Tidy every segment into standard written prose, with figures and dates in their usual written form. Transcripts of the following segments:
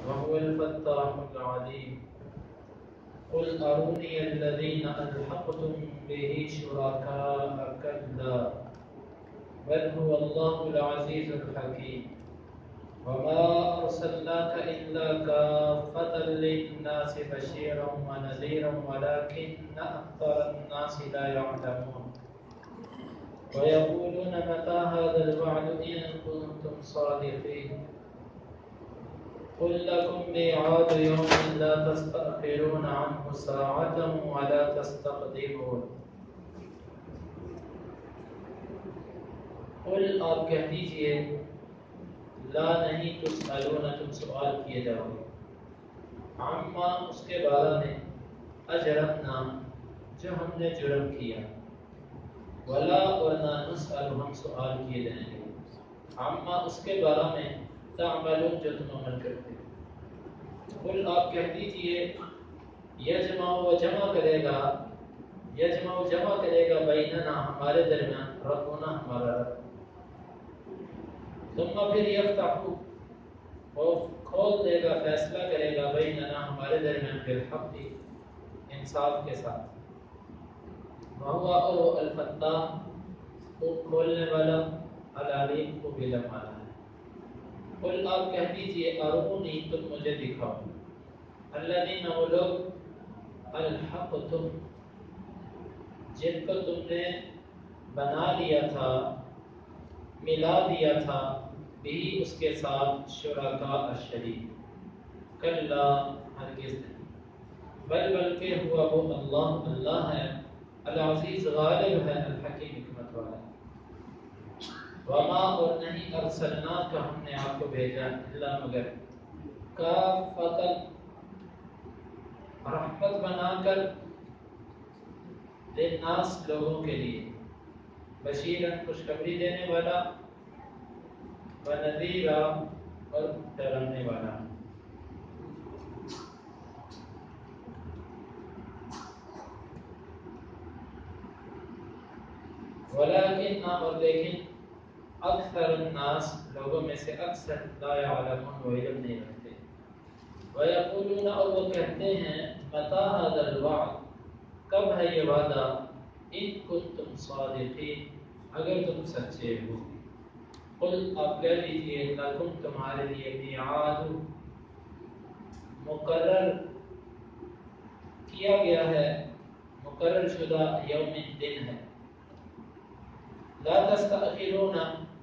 وهو الفتاح العليم. قل أروني الذين ألحقتم به شركاء كلا بل هو الله العزيز الحكيم. وما أرسلناك إلا كافة للناس بشيرا ونذيرا ولكن أكثر الناس لا يعلمون. ويقولون متى هذا الوعد إن كنتم صادقين. قل لكم ميعاد يوم لا تستأخرون عنه ساعة ولا تستقدمون. قل آپ کہہ دیجئے لا نہیں تسألون تم سوال کیے جاؤ گے عما اس کے بارے میں اجرمنا جو ہم نے جرم کیا ولا اور نہ نسأل ہم سوال کیے جائیں گے عما اس کے بارے میں تعملون جو تم عمل کرتے ہو. قل آپ کہہ دیجئے یجمع و جمع کرے گا بیننا ہمارے درمیان ربنا ہمارا رب ثم پھر یفتحو وہ کھول دے گا فیصلہ کرے گا بیننا ہمارے درمیان بالحق انصاف کے ساتھ. وہو اور وہ الفتاح خوب کھولنے والا العلیم کو علم والا ہے. قل آپ کہہ دیجئے ارونی تم مجھے دکھاؤ الذین وہ لوگ الحقتم جن کو تم نے بنا لیا تھا ملا دیا تھا بھی اس کے ساتھ شرکاء الشریک کلا ہرگز نہیں بلکہ ہوا وہ اللہ ہے العزیز غالب ہے الحکیم حکمت والا ہے. وما اور نہیں ارسلنا کا ہم نے آپ کو بھیجا الا مگر کافۃ رحمت بنا کر للناس لوگوں کے لیے بشیرا خوشخبری دینے والا ونذیرا اور ڈرانے والا. ولیکن اور لیکن اکثر الناس لوگوں میں سے اکثر لا یعلمون وہ علم نہیں رکھتے. ویقولون اور وہ کہتے ہیں متی ھذا الوعد کب ہے یہ وعدہ ان کنتم صادقین اگر تم سچے ہو. قل آپ کہہ دیجئے لکم تمہارے لیے میعاد مقرر کیا گیا ہے مقرر شدہ یوم دن ہے لا تستأخرون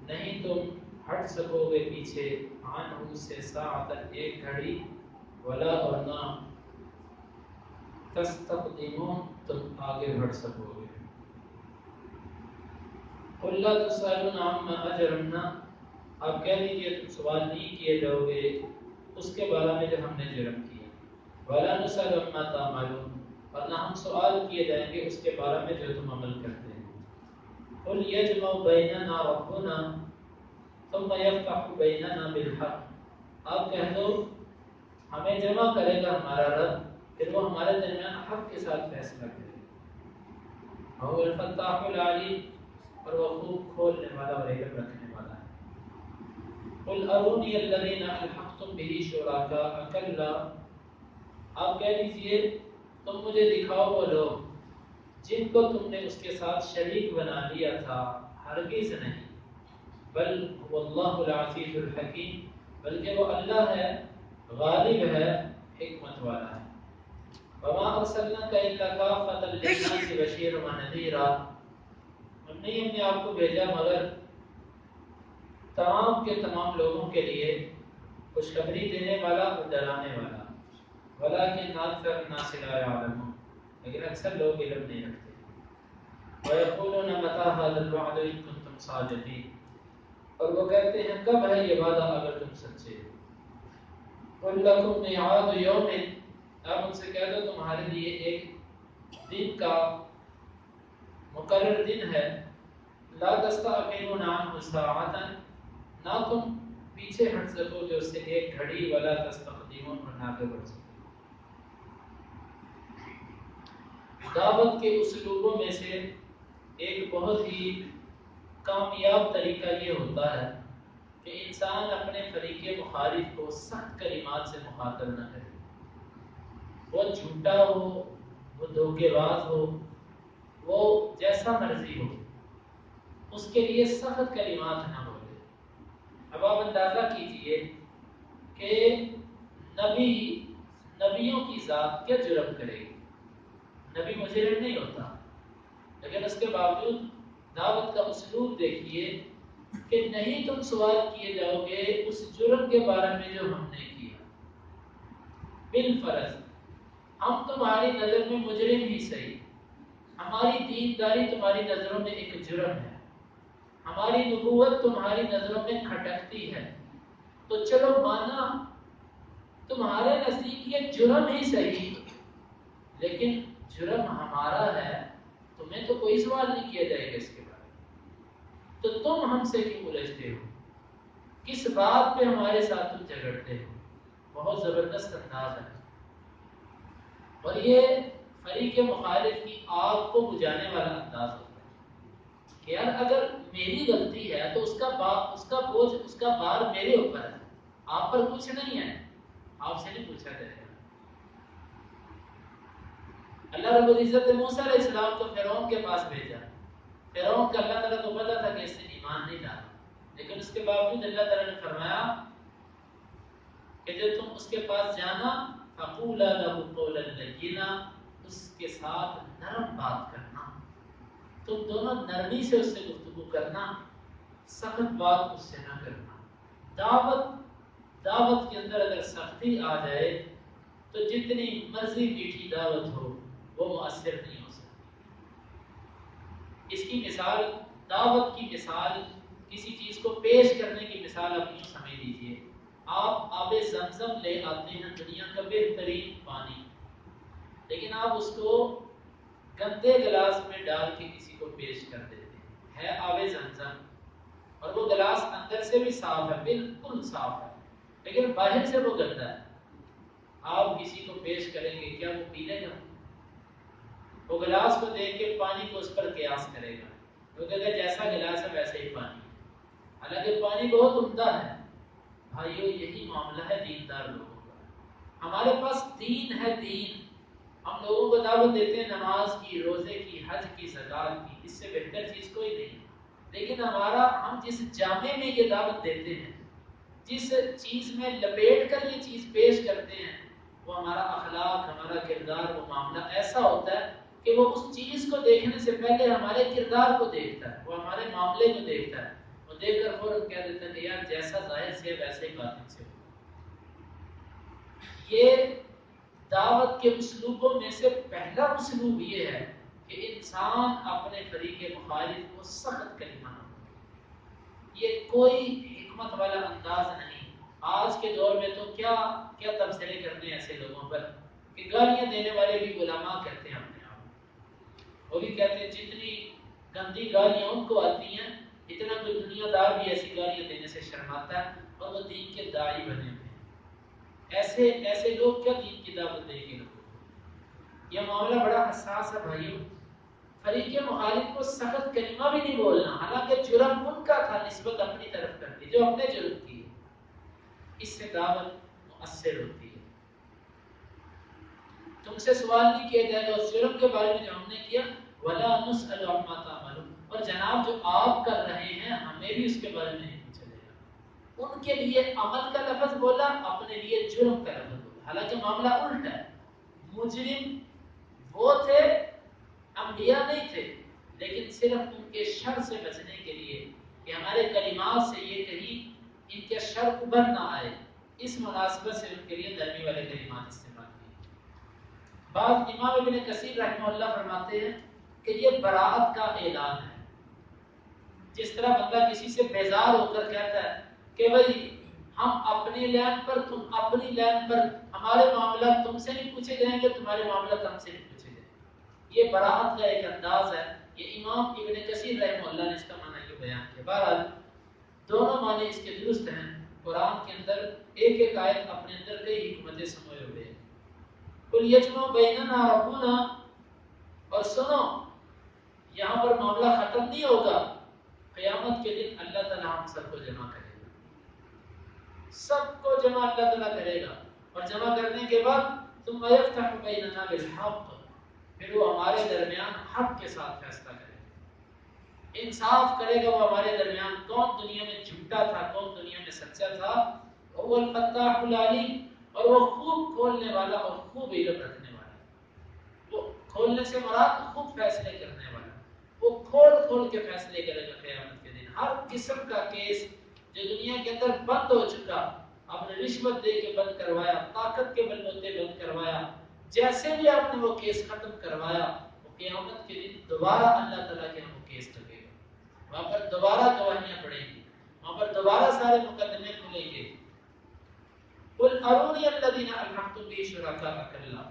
نہیں تم ہٹ سکو گے پیچھے عنہ سے ساعتا ایک گھڑی ولا اور نہ تستقدمون تم آگے بڑھ سکو گے. قل لا تسألون عما اجرمنا آپ کہہ دیجئے تم سوال نہیں کیے جاؤ گے اس کے بارے میں جو ہم نے جرم کیا ولا نسأل عما تعملون اور نہ ہم سوال کیے جائیں گے اس کے بارے میں جو تم عمل کرتے ہیں. قل یجمع بیننا ربنا ثم یفتح بیننا بالحق آپ کہہ دو ہمیں جمع کرے گا ہمارا رب پھر وہ ہمارے درمیان حق کے ساتھ فیصلہ کرے گا. وہو الفتاح العلیم اور وہ خوب کھولنے والا اور علم رکھنے والا ہے. قل ارونی الذین الحقتم به شرکاء کلا آپ کہہ دیجئے تم مجھے دکھاؤ وہ لوگ جن کو تم نے اس کے ساتھ شریک بنا لیا تھا ہرگز نہیں بل هو اللہ العزیز الحکیم بلکہ وہ اللہ ہے غالب ہے حکمت والا ہے. وما ارسلناک الا کافۃ للناس بشیرا ونذیرا ہم نے آپ کو بھیجا مگر تمام کے تمام لوگوں کے لیے خوشخبری دینے والا اور ڈرانے والا. ولکن اکثر الناس لا يعلمون لیکن اکثر لوگ علم نہیں رکھتے. ويقولون متى هذا الوعد ان كنتم صادقين اور وہ کہتے ہیں کب ہے یہ وعدہ اگر تم سچے ہو. قل لكم ميعاد يوم آپ ان سے کہہ دو تمہارے لیے ایک دن کا مقرر دن ہے لا تستأخرون عنه ساعة نہ تم پیچھے ہٹ سکو گے اس سے ایک گھڑی ولا تستقدمون اور نہ آگے بڑھ سکو. دعوت کے اسلوبوں میں سے ایک بہت ہی کامیاب طریقہ یہ ہوتا ہے کہ انسان اپنے فریق مخالف کو سخت کلمات سے مخاطب نہ کرے، وہ جھوٹا ہو، وہ دھوکے باز ہو، وہ جیسا مرضی ہو، اس کے لیے سخت کلمات نہ بولے۔ اب آپ اندازہ کیجئے کہ نبیوں کی ذات کیا جرم کرے گی؟ نبی مجرم نہیں ہوتا، لیکن اس کے باوجود دعوت کا اسلوب دیکھیے کہ نہیں تم سوال کیے جاؤ گے اس جرم کے بارے میں جو ہم نے کیا، بالفرض ہم تمہاری نظر میں مجرم ہی صحیح، ہماری دینداری تمہاری نظروں میں ایک جرم ہے، ہماری نبوت تمہاری نظروں میں کھٹکتی ہے، تو چلو مانا تمہارے نزدیک یہ جرم ہی صحیح، لیکن جرم ہمارا ہے، تمہیں تو کوئی سوال نہیں کیا جائے گا اس کے بارے میں، تو تم ہم سے کیوں الجھتے ہو؟ کس بات پہ ہمارے ساتھ تم جھگڑتے ہو؟ بہت زبردست انداز ہے، اور یہ فریق مخالف کی آگ کو بجھانے والا انداز ہوتا ہے کہ یار اگر میری غلطی ہے تو اس کا بوجھ، اس کا بار میرے اوپر ہے، آپ پر کچھ نہیں ہے، آپ سے نہیں پوچھا جائے گا۔ اللہ رب العزت نے موسیٰ علیہ السلام کو فرعون کے پاس بھیجا، فرعون کا اللہ تعالیٰ کو پتا تھا کہ اس نے ایمان نہیں لایا، لیکن اس کے باوجود اللہ تعالیٰ نے فرمایا کہ جو تم اس کے پاس جانا فَقُولَا لَهُ قَوْلًا لَيِّنًا، اس کے ساتھ نرم بات کرنا، تم دونوں نرمی سے اس سے گفتگو کرنا، سخت بات اس سے نہ کرنا۔ دعوت کے اندر اگر سختی آ جائے تو جتنی مرضی میٹھی دعوت ہو وہ مؤثر نہیں ہو سکتی۔ اس کی مثال، دعوت کی مثال، کسی چیز کو پیش کرنے کی مثال آپ یوں سمجھ لیجیے، آپ آب زمزم لے آتے ہیں، دنیا کا بہترین پانی، لیکن آپ اس کو گندے گلاس میں ڈال کے کسی کو پیش کر دیتے ہیں، ہے آب زمزم اور وہ گلاس اندر سے بھی صاف ہے، بالکل صاف ہے، لیکن باہر سے وہ گندا ہے، آپ کسی کو پیش کریں گے کیا وہ پی لے گا؟ وہ گلاس کو دیکھ کے پانی کو اس پر قیاس کرے گا، وہ کہے گا جیسا گلاس ہے ویسے ہی پانی ہے، حالانکہ پانی بہت عمدہ ہے۔ بھائیو یہی معاملہ ہے دیندار لوگوں کا، ہمارے پاس دین ہے، دین ہم لوگوں کو دعوت دیتے ہیں نماز کی، روزے کی، حج کی، زکات کی، اس سے بہتر چیز کوئی نہیں، لیکن ہم جس جامع میں یہ دعوت دیتے ہیں، جس چیز میں لپیٹ کر یہ چیز پیش کرتے ہیں، وہ ہمارا اخلاق، ہمارا کردار، وہ معاملہ ایسا ہوتا ہے کہ وہ اس چیز کو دیکھنے سے پہلے ہمارے کردار کو دیکھتا ہے، وہ ہمارے معاملے کو دیکھتا ہے، وہ دیکھ کر فوراً کہہ دیتا ہے کہ یار جیسا ظاہر سے ہے ویسے ہی باطن سے ہو۔ یہ دعوت کے اسلوبوں میں سے پہلا اسلوب یہ ہے کہ انسان اپنے فریق مخالف کو سخت کلمہ نہ بولے۔ یہ کوئی حکمت والا انداز نہیں۔ آج کے دور میں تو کیا تبصرے کرتے ہیں ایسے لوگوں پر کہ گالیاں دینے والے بھی علماء کہتے ہیں اپنے آپ، وہ بھی کہتے ہیں جتنی گندی گالیاں ان کو آتی ہیں اتنا کوئی دنیا دار بھی ایسی گالیاں دینے سے شرماتا ہے، اور وہ دین کے داعی بنے ہوئے ہیں۔ ایسے لوگ کیا دین کی دعوت دیں گے لوگوں کو؟ یہ معاملہ بڑا حساس ہے بھائیوں۔ فریق مخالف کو سخت کلمہ بھی نہیں بولنا، حالانکہ جرم ان کا تھا، نسبت اپنی طرف کر دی جو اپنے جرم کی، اس سے دعوت مؤثر ہوتی ہے۔ تم سے سوال نہیں کیا جائے گا اس جرم کے بارے میں جو ہم نے کیا، وَلَا نُسْأَلُ عَمَّا تَعْمَلُونَ، اور جناب جو آپ کر رہے ہیں ہمیں بھی اس کے بارے میں نہیں پوچھا جائے گا۔ ان کے لیے عمل کا لفظ بولا، اپنے لیے جرم کا لفظ بولا، حالانکہ معاملہ الٹا ہے۔ مجرم وہ تھے، انبیاء نہیں تھے، لیکن صرف ان کے شر سے بچنے کے لیے کہ ہمارے کلمات سے یہ کہیں ان کے شر ابھر نہ آئے، اس مناسبت سے ان کے لیے نرمی والے کلمات استعمال کیے۔ بعض امام ابن کثیر رحمہ اللہ فرماتے ہیں کہ یہ براءت کا اعلان ہے۔ جس طرح بندہ کسی سے بیزار ہو کر کہتا ہے کہ بھائی ہم اپنی لین پر، تم اپنی لین پر، ہمارے معاملات تم سے نہیں پوچھے جائیں گے، تمہارے معاملات ہم سے نہیں پوچھے جائیں گے، یہ براءت کا ایک انداز ہے۔ یہ امام ابن کثیر رحمہ اللہ نے اس کا معنی یہ بیان کیا۔ بہرحال دونوں معنی اس کے درست ہیں، قرآن کے اندر ایک ایک آیت اپنے اندر کئی حکمتیں سموئے ہوئے ہیں۔ قُلْ يَجْمَعُ بَيْنَنَا رَبُّنَا، اور سنو یہاں پر معاملہ ختم نہیں ہوگا، قیامت کے دن اللہ تعالیٰ ہم سب کو جمع کرے گا۔ سب کو جمع اللہ تعالیٰ کرے گا، اور جمع کرنے کے بعد ثم یفتح بیننا بالحق، پھر وہ ہمارے درمیان حق کے ساتھ فیصلہ کرے گا، انصاف کرے گا وہ ہمارے درمیان، کون دنیا میں جھوٹا تھا کون دنیا میں سچا تھا۔ وہ الفتاح العلیم، اور وہ خوب کھولنے والا اور خوب علم رکھنے والا، وہ کھولنے سے مراد خوب فیصلے کرنے والا، وہ کھول کھول کے فیصلے کرے گا قیامت کے دن۔ ہر قسم کا کیس جو دنیا کے اندر بند ہو چکا، آپ نے رشوت دے کے بند کروایا، طاقت کے بل بوتے بند کروایا، جیسے بھی آپ نے وہ کیس ختم کروایا، وہ قیامت کے دن دوبارہ اللہ تعالیٰ کے ہم وہ کیس لگے گا، وہاں پر دوبارہ گواہیاں پڑیں گی، وہاں پر دوبارہ سارے مقدمے کھلیں گے۔ قل ارونی الذین الحقتم به شرکاء کلا،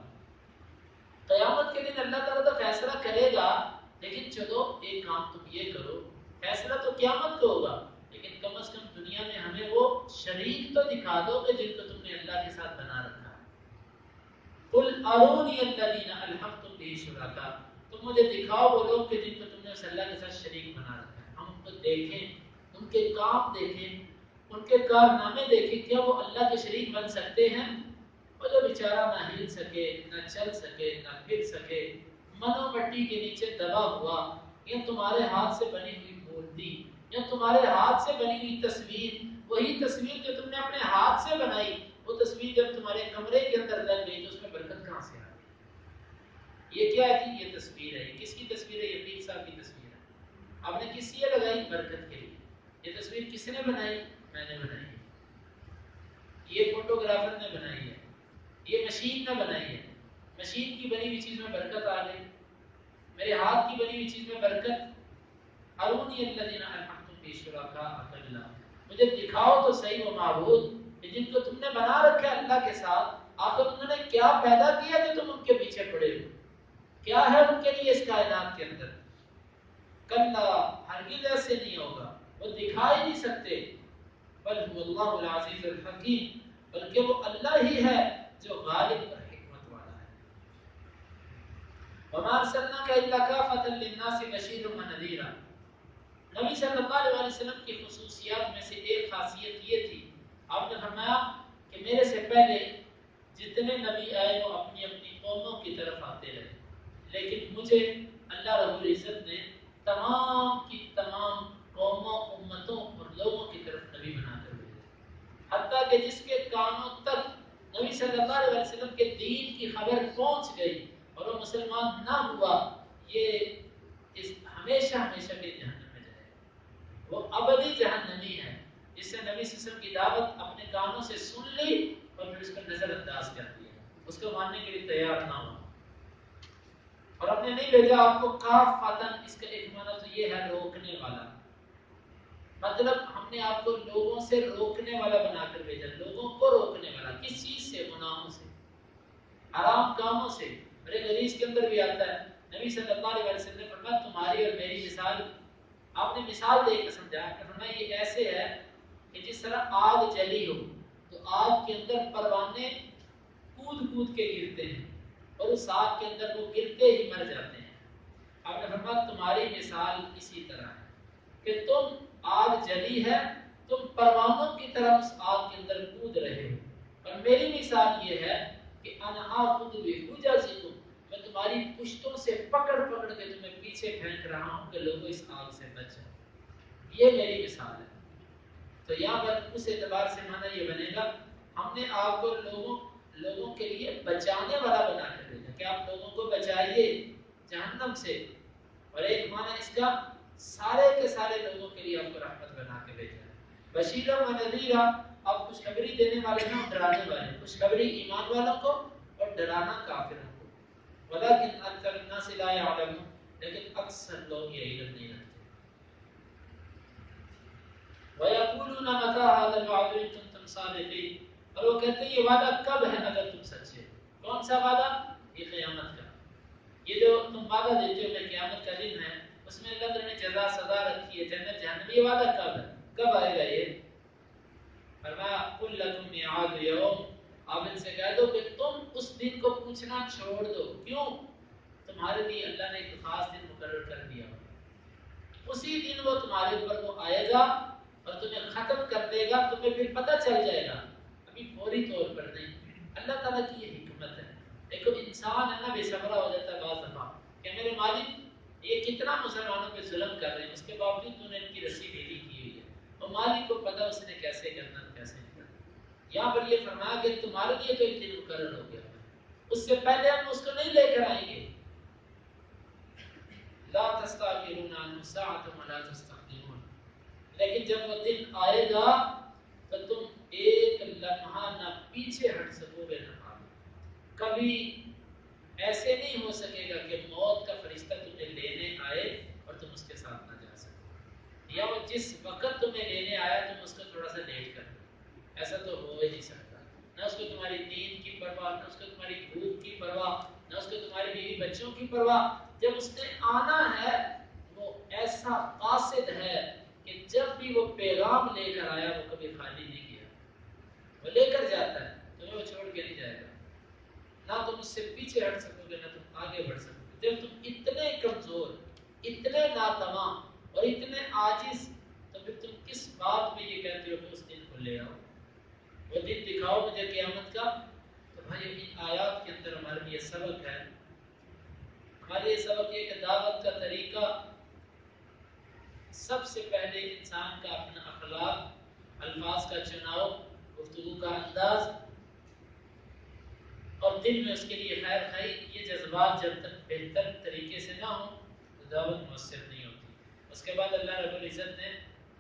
قیامت کے دن اللہ تعالیٰ تو فیصلہ کرے گا، لیکن چلو ایک کام تم یہ کرو، فیصلہ تو قیامت کو ہوگا، لیکن کم از کم دنیا میں ہمیں وہ شریک تو دکھا دو کہ جن کو تم نے اللہ کے ساتھ بنا رکھا ہے۔ قل ارونی الذین الحقتم به شرکاء، تم مجھے دکھاؤ وہ لوگ کہ جن کو تم نے اس اللہ کے ساتھ شریک بنا رکھا ہے، ہم ان کو دیکھیں، ان کے کام دیکھیں، ان کے کارنامے دیکھیں، کیا وہ اللہ کے شریک بن سکتے ہیں؟ اور جو بیچارہ نہ ہل سکے، نہ چل سکے، نہ پھر سکے، منو مٹی کے نیچے دبا ہوا، یا تمہارے ہاتھ سے بنی ہوئی مورتی، یا تمہارے ہاتھ سے بنی ہوئی تصویر، وہی تصویر جو تم نے اپنے ہاتھ سے بنائی، وہ تصویر جب تمہارے کمرے کے اندر لگ گئی تو اس میں برکت کہاں سے آ گئی؟ یہ کیا ہے؟ یہ تصویر ہے، یہ کس کی تصویر ہے؟ یہ پیر صاحب کی تصویر ہے، آپ نے کس لیے لگائی؟ برکت کے لیے۔ یہ تصویر کس نے بنائی؟ میں نے بنائی ہے، یہ فوٹوگرافر نے بنائی ہے، یہ مشین نے بنائی ہے، مشین کی بنی ہوئی چیز میں برکت آ گئی، میرے ہاتھ کی بنی ہوئی چیز میں برکت۔ ارونی الذین الحقتم به شرکاء کلا، مجھے دکھاؤ تو صحیح وہ معبود کہ جن کو تم نے بنا رکھا ہے اللہ کے ساتھ، آخر انہوں نے کیا پیدا کیا کہ تم ان کے پیچھے پڑے ہو؟ کیا ہے ان کے لیے اس کائنات کے اندر؟ کلا، ہرگز ایسے نہیں ہوگا، وہ دکھا ہی نہیں سکتے۔ بل هو اللہ العزیز الحکیم، بلکہ وہ اللہ ہی ہے جو غالب اور حکمت والا ہے۔ وما ارسلناک الا کافۃ للناس بشیرا ونذیرا، نبی صلی اللہ علیہ وسلم کی خصوصیات میں سے ایک خاصیت یہ تھی، آپ نے فرمایا کہ میرے سے پہلے جتنے نبی آئے وہ اپنی اپنی قوموں کی طرف آتے رہے، لیکن مجھے اللہ رب العزت نے تمام کی تمام قوموں، امتوں اور لوگوں کی طرف نبی بنا کر بھیجا، حتیٰ کہ جس کے کانوں تک نبی صلی اللہ علیہ وسلم کے دین کی خبر پہنچ گئی اور وہ مسلمان نہ ہوا، یہ اس ہمیشہ ہمیشہ کے جہنم میں جائے گا، وہ ابدی جہنمی ہے، جس سے نبی صلی اللہ علیہ وسلم کی دعوت اپنے کانوں سے سن لی اور پھر اس کو نظر انداز کر دیا، اس کو ماننے کے لیے تیار نہ ہوا، اور اپنے نہیں بھیجا آپ کو کاف فاتن، اس کا ایک معنی تو یہ ہے روکنے والا، مطلب ہم نے آپ کو لوگوں سے روکنے والا بنا کر بھیجا، لوگوں کو روکنے والا، کس چیز سے؟ گناہوں سے، حرام کاموں سے۔ میرے حدیث کے اندر بھی آتا ہے، نبی صلی اللہ علیہ وسلم نے فرمایا تمہاری اور میری مثال، آپ نے مثال دے کے سمجھا، آپ نے فرمایا یہ ایسے ہے کہ جس طرح آگ جلی ہو تو آگ کے اندر پروانے کود کود کے گرتے ہیں اور اس آگ کے اندر وہ گرتے ہی مر جاتے ہیں، آپ نے فرمایا تمہاری مثال اسی طرح ہے کہ تم آگ جلی ہے، تم پروانوں کی طرح اس آگ کے اندر کود رہے ہو، اور میری مثال یہ ہے کہ انا آخذ بحجزکم، میں تمہاری پشتوں سے پکڑ پکڑ کے تمہیں پیچھے پھینک رہا ہوں کہ لوگوں اس آگ سے بچ جاؤ، یہ میری مثال ہے۔ تو یہاں پر اس اعتبار سے معنی یہ بنے گا ہم نے آپ کو لوگوں کے لیے بچانے والا بنا کر بھیجا کہ آپ لوگوں کو بچائیے جہنم سے، اور ایک معنی اس کا سارے کے سارے لوگوں کے لیے آپ کو رحمت بنا کے بھیجا ہے۔ بشیرا و نذیرا، آپ خوشخبری دینے والے ہیں اور ڈرانے والے ہیں، خوشخبری ایمان والوں کو اور ڈرانا کافروں کو۔ ولکن اکثر الناس لا يعلمون، لیکن اکثر لوگ یہ علم نہیں رکھتے۔ وَيَقُولُونَ مَتَىٰ هَٰذَا الْوَعْدُ إِن كُنتُمْ صَادِقِينَ، اور وہ کہتے ہیں یہ وعدہ کب ہے اگر تم سچے ہو؟ کون سا وعدہ؟ یہ قیامت کا، یہ جو تم وعدہ دیتے ہو کہ قیامت کا دن ہے، اس میں اللہ تعالیٰ نے جزا سزا رکھی ہے، جنت جہنم، یہ وعدہ کب ہے؟ کب آئے گا یہ؟ فرمایا قُل لَكُم مِيعَادُ يَوْمٍ، آپ ان سے کہہ دو کہ تم اس دن کو پوچھنا چھوڑ دو، کیوں؟ تمہارے لیے اللہ نے ایک خاص دن مقرر کر دیا، اسی دن وہ تمہارے اوپر وہ آئے گا اور تمہیں ختم کر دے گا، تمہیں پھر پتہ چل جائے گا، ابھی فوری طور پر نہیں۔ اللہ تعالیٰ کی یہ حکمت ہے۔ ایک انسان ہے نا بے صبرا ہو جاتا ہے بعض دفعہ کہ میرے مالک یہ کتنا مسلمانوں پہ ظلم کر رہے ہیں، اس کے باوجود انہوں نے ان کی رسی ڈھیلی کی ہوئی ہے، اور مالک کو پتہ اس نے کیسے کرنا کیسے نہیں کرنا۔ یہاں پر یہ فرمایا کہ تمہارے لیے تو ایک دن مقرر ہو گیا، اس سے پہلے ہم اس کو نہیں لے کر آئیں گے۔ لا تستعجلون عنه ساعة ولا تستقدمون، لیکن جب وہ دن آئے گا تو تم ایک لمحہ نہ پیچھے ہٹ سکو گے نہ آگے۔ کبھی ایسے نہیں ہو سکے گا کہ موت کا فرشتہ تمہیں لینے آئے اور تم اس کے ساتھ نہ جا سکو، یا وہ جس وقت تمہیں لینے آیا تم اس کو تھوڑا سا لیٹ کر دو، ایسا تو ہو ہی نہیں سکتا۔ نہ اس کو تمہاری نیند کی پرواہ، نہ اس کو تمہاری بھوک کی پرواہ، نہ اس کو تمہاری بیوی بچوں کی پرواہ۔ جب اس نے آنا ہے وہ ایسا قاصد ہے کہ جب بھی وہ پیغام لے کر آیا وہ کبھی خالی نہیں گیا، وہ لے کر جاتا ہے، تمہیں وہ چھوڑ کے نہیں جائے گا۔ نہ تم اس سے پیچھے ہٹ سکو گے نہ تم آگے بڑھ سکو گے۔ جب تم اتنے کمزور، اتنے ناتواں اور اتنے عاجز، تو پھر تم کس بات میں یہ کہتے ہو کہ اس دن کو لے آؤ، وہ دن دکھاؤ مجھے قیامت کا۔ تو بھائی ان آیات کے اندر ہمارے لیے سبق ہے، ہمارے لیے سبق یہ کہ دعوت کا طریقہ سب سے پہلے انسان کا اپنا اخلاق، الفاظ کا چناؤ، گفتگو کا انداز اور دل میں اس کے لیے خیر خواہی، یہ جذبات جب تک بہتر طریقے سے نہ ہوں تو دعوت مؤثر نہیں ہوتی۔ اس کے بعد اللہ رب العزت نے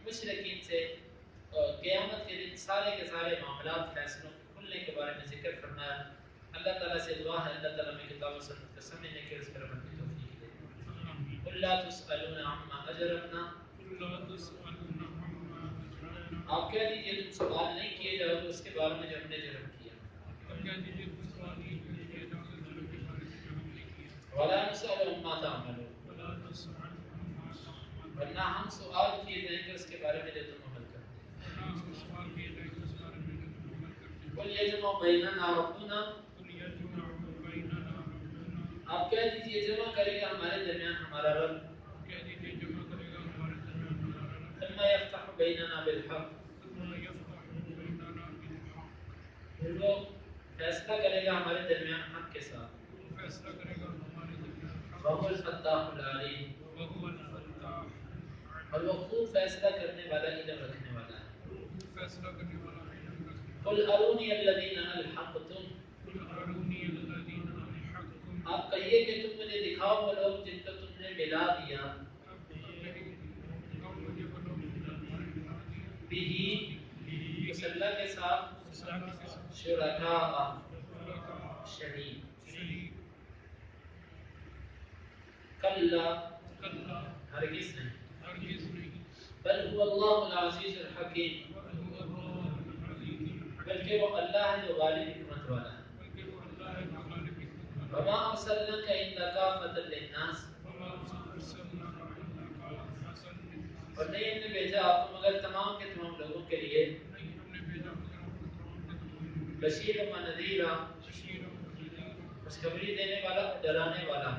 مشرکین سے قیامت کے دن سارے کے سارے معاملات، فیصلوں کے کھلنے کے بارے میں ذکر فرمایا۔ اللہ تعالیٰ سے دعا ہے اللہ تعالیٰ میں کتاب و سنت کو سمجھنے کے اس پر عمل کی توفیق دے۔ قل لا تسألون عما اجرمنا، آپ کہہ دیجیے تم سوال نہیں کیے جاؤ گے اس کے بارے میں جو ہم نے جرم کیا، ولا نسأل عما تعملون، ورنہ ہم سوال کیے جائیں گے اس کے بارے میں جو تم عمل کرتے ہیں۔ قل یجمع بیننا ربنا، آپ کہہ دیجیے جمع کرے گا ہمارے درمیان ہمارا رب، ثم یفتح بیننا بالحق، پھر وہ فیصلہ کرے گا ہمارے درمیان حق کے ساتھ، وهو الفتاح العلیم، اور وہ خوب فیصلہ کرنے والا، علم رکھنے والا ہے۔ قل ارونی الذین الحقتم، آپ کہیے کہ تم مجھے دکھاؤ وہ لوگ جن کو تم نے ملا دیا، بھی اس اللہ کے ساتھ، شرکاء شریک، کلا ہرگز نہیں، بل هو اللہ العزیز الحکیم، بلکہ وہ اللہ ہے جو غالب حکمت والا ہے۔ وما ارسلناک الا کافۃ للناس، اور نہیں ہم نے بھیجا آپ کو مگر تمام کے تمام لوگوں کے لیے، بشیر و نذیرا، خوشخبری دینے والا اور ڈرانے والا،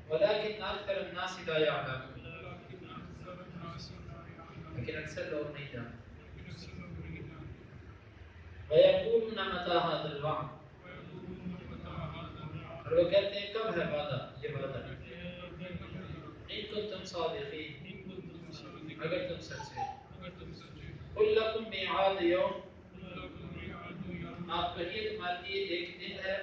ولکن اکثر الناس لا یعلمون، لیکن اکثر لوگ نہیں جانتے۔ وَيَقُولُونَ مَتَىٰ هَٰذَا الْوَعْدُ، اور وہ کہتے ہیں کب ہے وعدہ، یہ وعدہ، ان کنتم صادقین، اگر تم سچے۔ قُل لَّكُم مِّيعَادُ يَوْمٍ، آپ کہیے تمہارے لیے ایک دن ہے،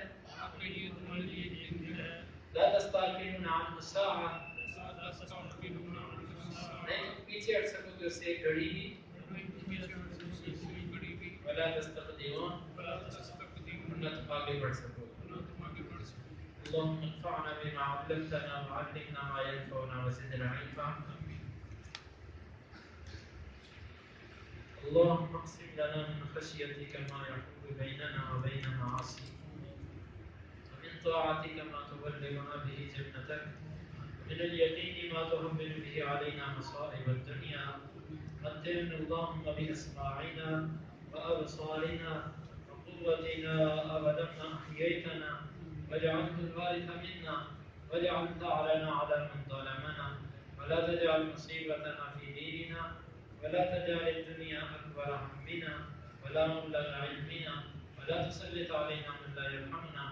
لا تستأخرون عنہ ساعة، نہیں تم پیچھے ہٹ سکو گے اس سے ایک گھڑی بھی، ولا تستقدمون، نہ تم آگے بڑھ سکو۔ اللهم انفعنا بما علمتنا وعلمنا ما ينفعنا وزدنا علما، اللهم اقسم لنا من خشيتك ما يحول بيننا وبين معاصيك، ومن طاعتك ما تبلغنا به جنتك، ومن اليقين ما تهون به علينا مصائب الدنيا، متعنا اللهم بأسماعنا وأبصارنا وقوتنا أبدا ما أحييتنا، واجعله الوارث منا، واجعل ثأرنا على من ظلمنا، ولا تجعل مصيبتنا في ديننا ولا تجعل الدنيا أكبر همنا ولا مبلغ علمنا ولا تسلط علينا من لا يرحمنا